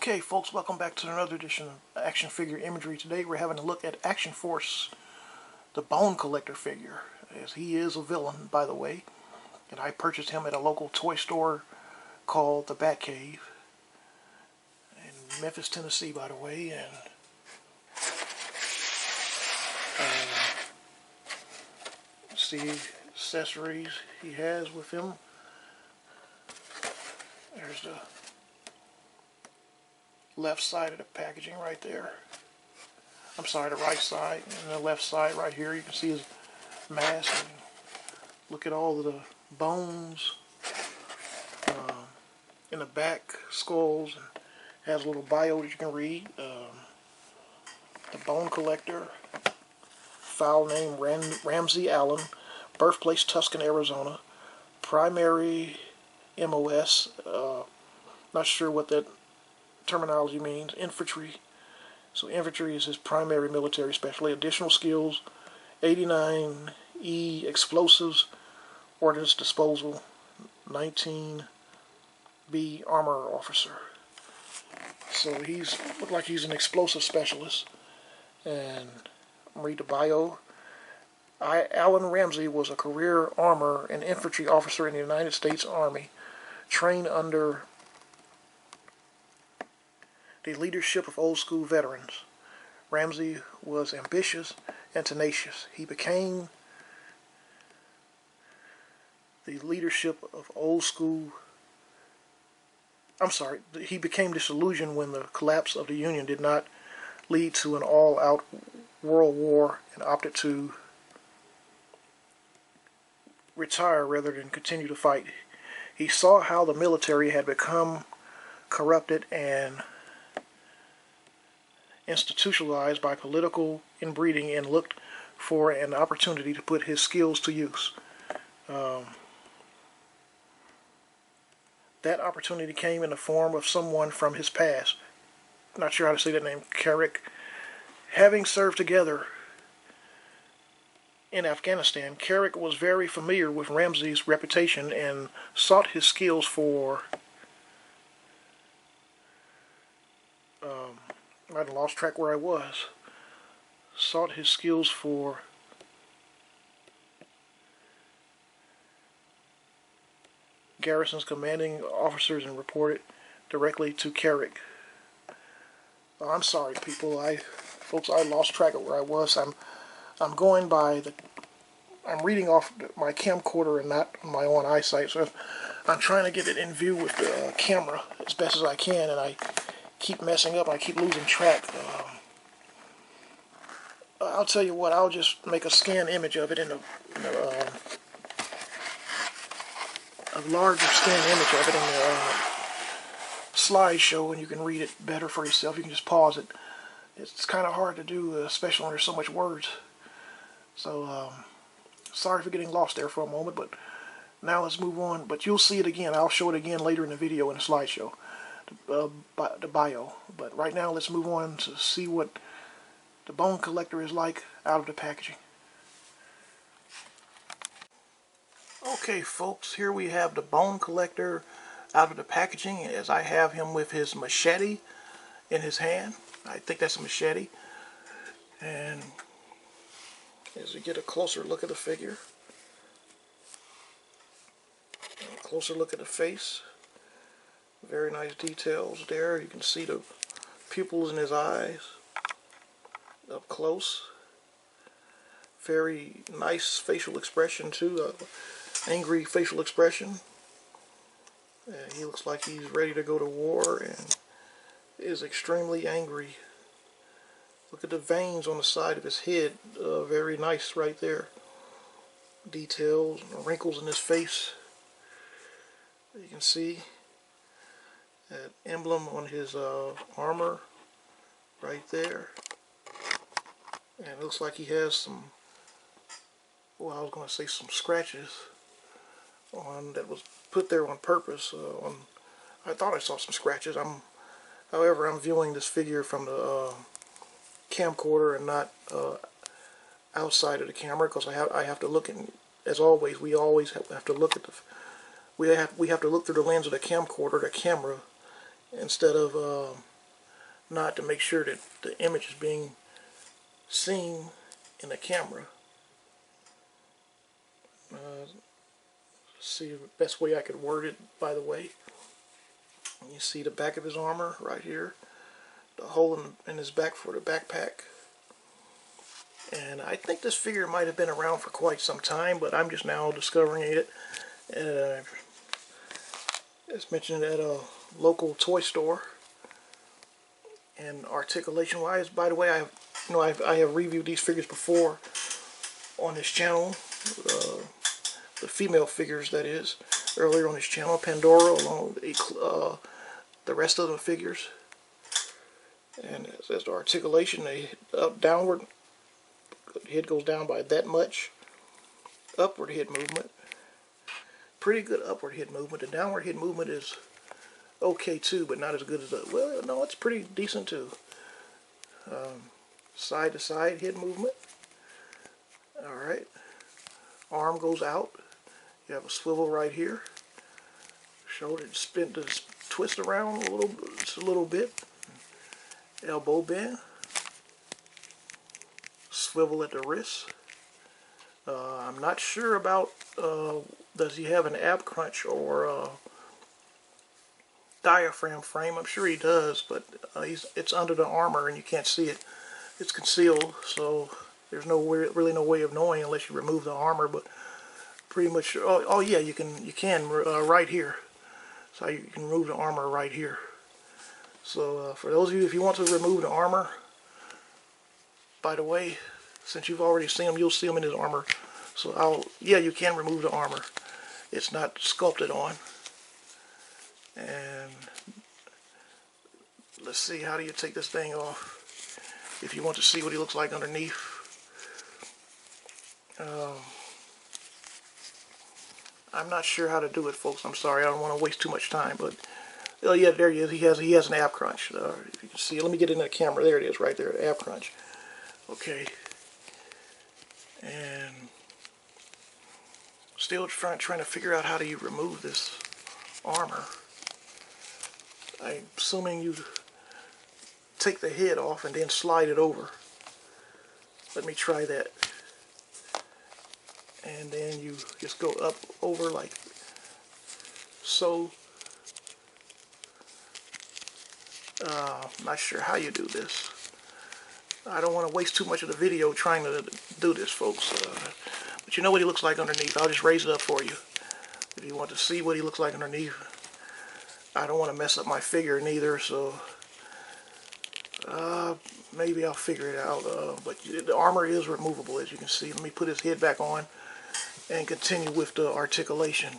Okay folks, welcome back to another edition of Action Figure Imagery. Today we're having a look at Action Force, the Bone Collector figure, as he is a villain, by the way. And I purchased him at a local toy store called the Batcave in Memphis, Tennessee, by the way. And see accessories he has with him. There's the left side of the packaging right there. I'm sorry, the right side. And the left side right here, you can see his mask. And look at all of the bones in the back, skulls, and has a little bio that you can read. The Bone Collector, file name Ramsey Allen, birthplace Tucson, Arizona, primary MOS, not sure what that terminology means, infantry. So infantry is his primary military specialty. Additional skills, 89E explosives, ordnance disposal, 19B armor officer. So he's looked like he's an explosive specialist. And read the bio. Allen Ramsey was a career armor and infantry officer in the United States Army, trained under the leadership of old school veterans. Ramsey was ambitious and tenacious. He became the leadership of old school. He became disillusioned when the collapse of the Union did not lead to an all-out world war and opted to retire rather than continue to fight. He saw how the military had become corrupted and institutionalized by political inbreeding and looked for an opportunity to put his skills to use. That opportunity came in the form of someone from his past. Not sure how to say that name. Carrick. Having served together in Afghanistan, Carrick was very familiar with Ramsey's reputation and sought his skills for I lost track where I was. Sought his skills for Garrison's commanding officers and reported directly to Carrick. I'm sorry, people. Folks, I lost track of where I was. I'm going by I'm reading off my camcorder and not my own eyesight. So I'm trying to get it in view with the camera as best as I can, and I keep messing up. I keep losing track. I'll tell you what. I'll just make a scan image of it in a larger scan image of it in the slideshow, and you can read it better for yourself. You can just pause it. It's kind of hard to do, especially when there's so much words. So sorry for getting lost there for a moment, but now let's move on. But you'll see it again. I'll show it again later in the video in the slideshow, the bio. But right now let's move on to see what the Bone Collector is like out of the packaging. Okay folks, here we have the Bone Collector out of the packaging, as I have him with his machete in his hand. I think that's a machete. And as we get a closer look at the figure, a closer look at the face, very nice details there. You can see the pupils in his eyes up close. Very nice facial expression too, angry facial expression. And he looks like he's ready to go to war and is extremely angry. Look at the veins on the side of his head, very nice right there. Details, wrinkles in his face. You can see that emblem on his armor right there. And it looks like he has some, well, I was going to say some scratches on that was put there on purpose. I thought I saw some scratches. However, I'm viewing this figure from the camcorder and not outside of the camera, because I have to look in. As always, we always have to look at we have to look through the lens of the camcorder, the camera, instead of nod to make sure that the image is being seen in the camera. See the best way I could word it, by the way. You see the back of his armor right here, the hole in his back for the backpack. And I think this figure might have been around for quite some time, but I'm just now discovering it. It's mentioned at a local toy store. And articulation wise, by the way, I have reviewed these figures before on this channel. The female figures, that is, earlier on this channel, Pandora, along with the rest of the figures. And it says the articulation, downward, the head goes down by that much. Upward head movement, pretty good upward head movement. The downward head movement is okay too, but not as good as the, well, no, it's pretty decent too. Side to side head movement. Alright. Arm goes out. You have a swivel right here. Shoulder spin to twist around just a little bit. Elbow bend. Swivel at the wrist. I'm not sure about does he have an ab crunch or diaphragm frame. I'm sure he does, but it's under the armor and you can't see it. It's concealed, so there's really no way of knowing unless you remove the armor. But pretty much, oh yeah, you can right here. So you can remove the armor right here. So for those of you, if you want to remove the armor, by the way, since you've already seen him, you'll see him in his armor. So yeah, you can remove the armor. It's not sculpted on. And let's see, how do you take this thing off? If you want to see what he looks like underneath. I'm not sure how to do it, folks. I'm sorry. I don't want to waste too much time, but oh yeah, there he is. He has an ab crunch. If you can see, let me get in the camera. There it is, right there, ab crunch. Okay. And still trying to figure out how do you remove this armor. I'm assuming you take the head off and then slide it over. Let me try that. And then you just go up over like so. Not sure how you do this. I don't want to waste too much of the video trying to do this, folks. But you know what he looks like underneath. I'll just raise it up for you if you want to see what he looks like underneath. I don't want to mess up my figure neither, so maybe I'll figure it out. But the armor is removable, as you can see. Let me put his head back on and continue with the articulation.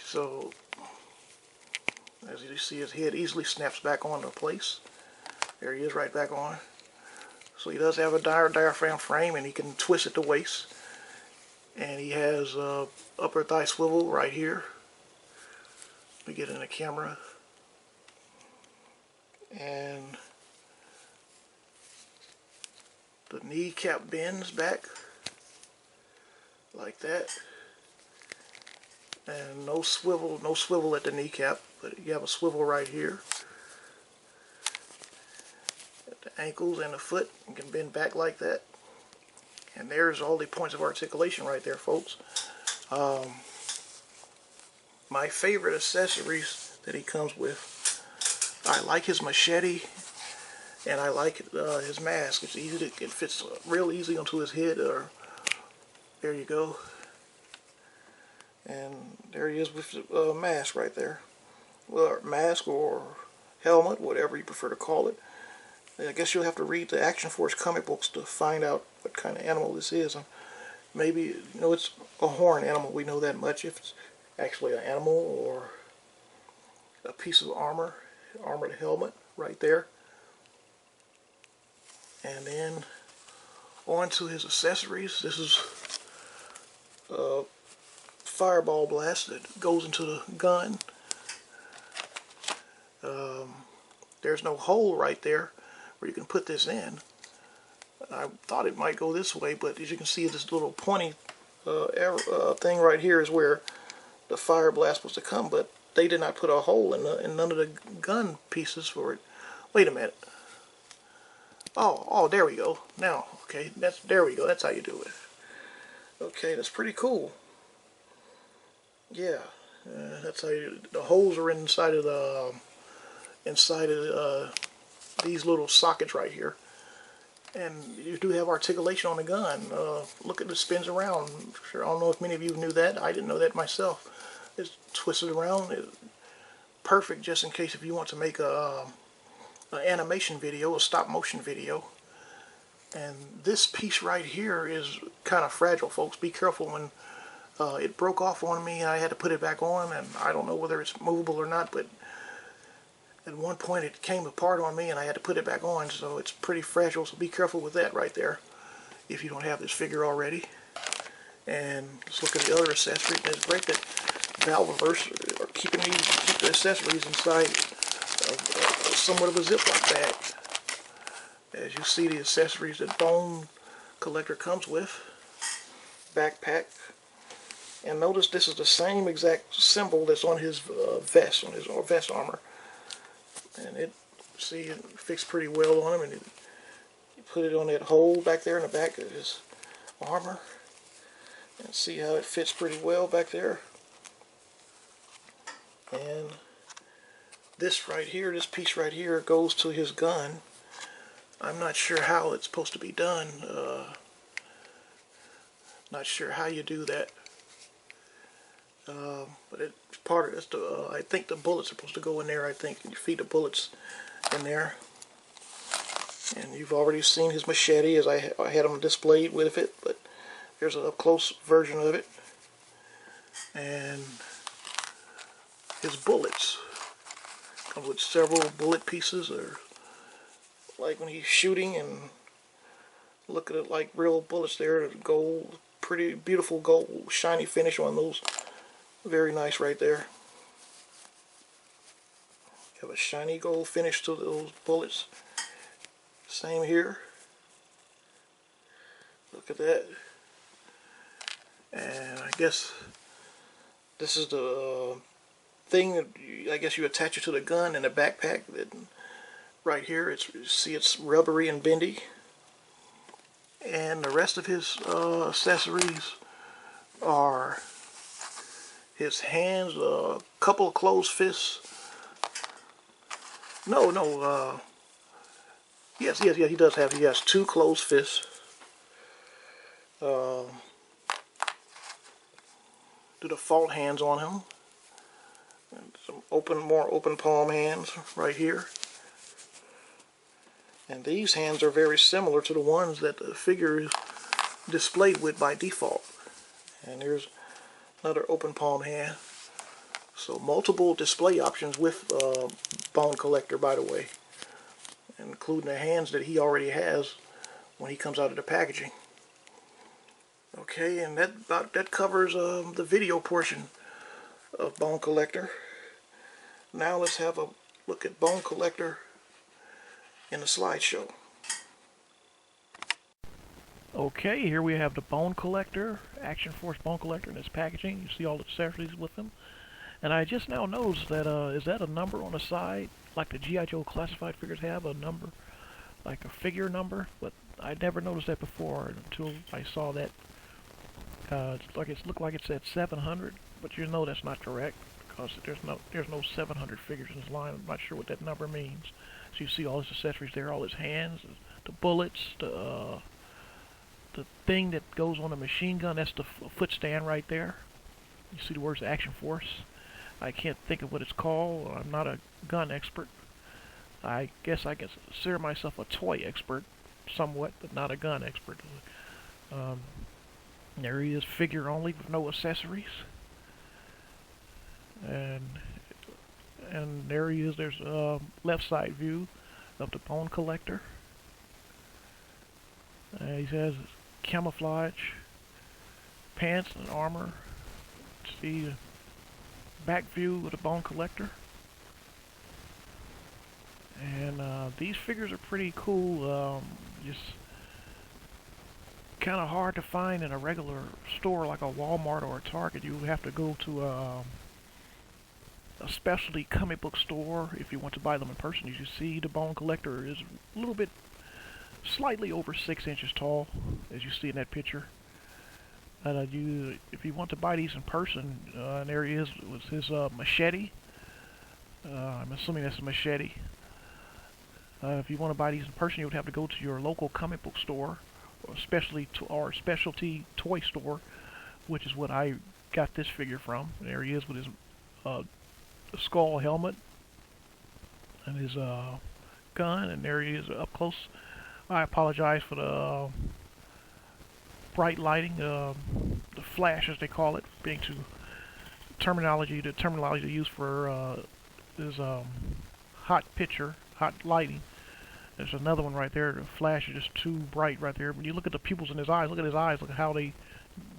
So, as you see, his head easily snaps back onto place. There he is, right back on. So he does have a diaphragm frame, and he can twist at the waist. And he has upper thigh swivel right here. Let me get in the camera. And the kneecap bends back like that. And no swivel at the kneecap, but you have a swivel right here. At the ankles and the foot, you can bend back like that. And there's all the points of articulation right there, folks. My favorite accessories that he comes with, I like his machete, and I like his mask. It's easy it fits real easy onto his head. There you go. And there he is with the mask right there. Well, mask or helmet, whatever you prefer to call it. I guess you'll have to read the Action Force comic books to find out what kind of animal this is. Maybe, you know, it's a horned animal. We know that much. If it's actually an animal or a piece of armor, armored helmet right there. And then on to his accessories. This is a fireball blast that goes into the gun. There's no hole right there where you can put this in. I thought it might go this way, but as you can see, this little pointy thing right here is where the fire blast was to come, but they did not put a hole in none of the gun pieces for it. Wait a minute. Oh, there we go. Now, okay, there we go. That's how you do it. Okay, that's pretty cool. Yeah, that's how the holes are inside of these little sockets right here, and you do have articulation on the gun. Look at it, spins around. Sure, I don't know if many of you knew that. I didn't know that myself. It's twisted around. It's perfect just in case if you want to make an animation video, a stop motion video. And this piece right here is kind of fragile, folks. Be careful when it broke off on me and I had to put it back on, and I don't know whether it's movable or not, but at one point it came apart on me and I had to put it back on, so it's pretty fragile, so be careful with that right there if you don't have this figure already. And let's look at the other accessories. It's great that Valaverse are keep the accessories inside of somewhat of a Ziploc bag. As you see, the accessories that Bone Collector comes with. Backpack. And notice this is the same exact symbol that's on his vest, on his vest armor. And it fits pretty well on him. And you put it on that hole back there in the back of his armor. And see how it fits pretty well back there. And this right here, this piece right here goes to his gun. I'm not sure how it's supposed to be done. Not sure how you do that. But it's part of this. I think the bullets are supposed to go in there. I think you feed the bullets in there. And you've already seen his machete as I had him displayed with it. But here's an up-close version of it. And his bullets comes with several bullet pieces, or like when he's shooting, and look at it like real bullets there. Gold, pretty beautiful gold, shiny finish on those. Very nice right there. You have a shiny gold finish to those bullets. Same here. Look at that. And I guess this is the thing that I guess you attach it to the gun and the backpack. That right here, it's rubbery and bendy. And the rest of his accessories are his hands, a couple of closed fists. Yes, he does have. He has 2 closed fists. Do the default hands on him. And some more open palm hands right here. And these hands are very similar to the ones that the figure is displayed with by default. And there's another open palm hand. So multiple display options with Bone Collector, by the way, including the hands that he already has when he comes out of the packaging. Okay, and that covers the video portion of Bone Collector. Now let's have a look at Bone Collector in the slideshow. Okay, here we have the Bone Collector, Action Force Bone Collector in its packaging. You see all the accessories with them. And I just now noticed that, is that a number on the side? Like the G.I. Joe classified figures have a number, like a figure number? But I never noticed that before until I saw that. It looked like it said 700, but you know that's not correct, because there's no 700 figures in this line. I'm not sure what that number means. So you see all his accessories there, all his hands, the bullets, the thing that goes on a machine gun. That's the foot stand right there. You see the words Action Force. I can't think of what it's called. I'm not a gun expert. I guess I consider myself a toy expert, somewhat, but not a gun expert. There he is, figure only with no accessories. And there he is. There's a left side view of the Bone Collector. He has camouflage pants and armor. See the back view of the Bone Collector. And these figures are pretty cool. Just kind of hard to find in a regular store like a Walmart or a Target. You have to go to a specialty comic book store. If you want to buy them in person, as you see, the bone collector is a little bit, slightly over 6 inches tall, as you see in that picture. And if you want to buy these in person, and there he is with his machete. I'm assuming that's a machete. If you want to buy these in person, you would have to go to your local comic book store, or specialty toy store, which is what I got this figure from. And there he is with his skull helmet and his gun, and there he is up close. I apologize for the bright lighting, the flash as they call it, being the terminology to use for is hot lighting. There's another one right there. The flash is just too bright right there. When you look at the pupils in his eyes, look at his eyes. Look at how they're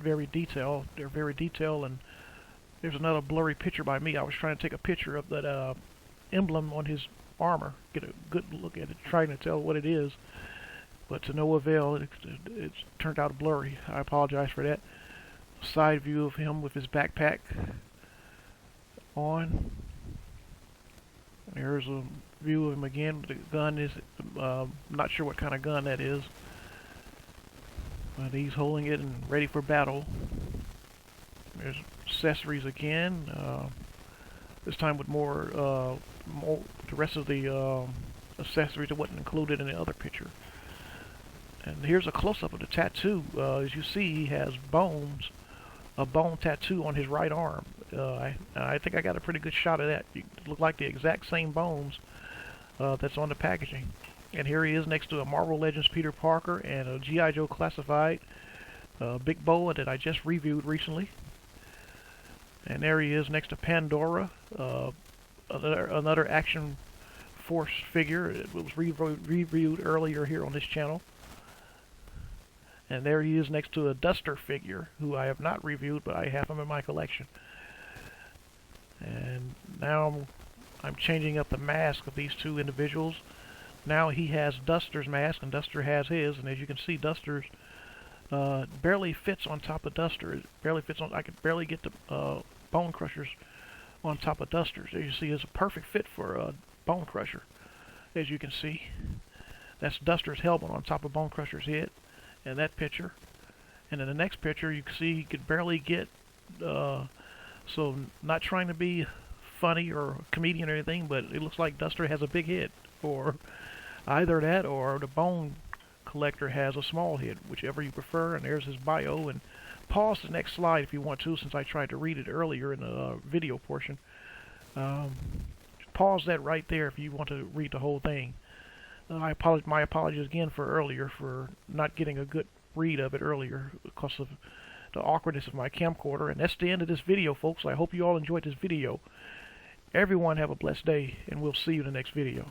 very detailed. And there's another blurry picture by me. I was trying to take a picture of that emblem on his armor, get a good look at it, trying to tell what it is, but to no avail. It turned out blurry. I apologize for that. Side view of him with his backpack on. There's a view of him again. The gun is, not sure what kind of gun that is, but he's holding it and ready for battle. There's accessories again. This time with more the rest of the accessories that wasn't included in the other picture. And here's a close-up of the tattoo. As you see, he has a bone tattoo on his right arm. I think I got a pretty good shot of that. It looked like the exact same bones that's on the packaging. And here he is next to a Marvel Legends Peter Parker and a G.I. Joe Classified Big Boa that I just reviewed recently. And there he is next to Pandora, another Action Force figure. It was reviewed earlier here on this channel. And there he is next to a Duster figure, who I have not reviewed, but I have him in my collection. And now I'm changing up the mask of these two individuals. Now he has Duster's mask, and Duster has his. And as you can see, Duster's barely fits on top of Duster. It barely fits on. I could barely get the Bone Crushers on top of Duster's. As you see, it's a perfect fit for a Bone Crusher. As you can see, that's Duster's helmet on top of Bone Crusher's head. In that picture, and in the next picture you can see he could barely get, so not trying to be funny or a comedian or anything, but it looks like Duster has a big head, or either that or the Bone Collector has a small head, whichever you prefer. And there's his bio. And pause the next slide if you want to, since I tried to read it earlier in the video portion. Pause that right there if you want to read the whole thing. My apologies again for not getting a good read of it earlier because of the awkwardness of my camcorder. And that's the end of this video, folks. I hope you all enjoyed this video. Everyone have a blessed day, and we'll see you in the next video.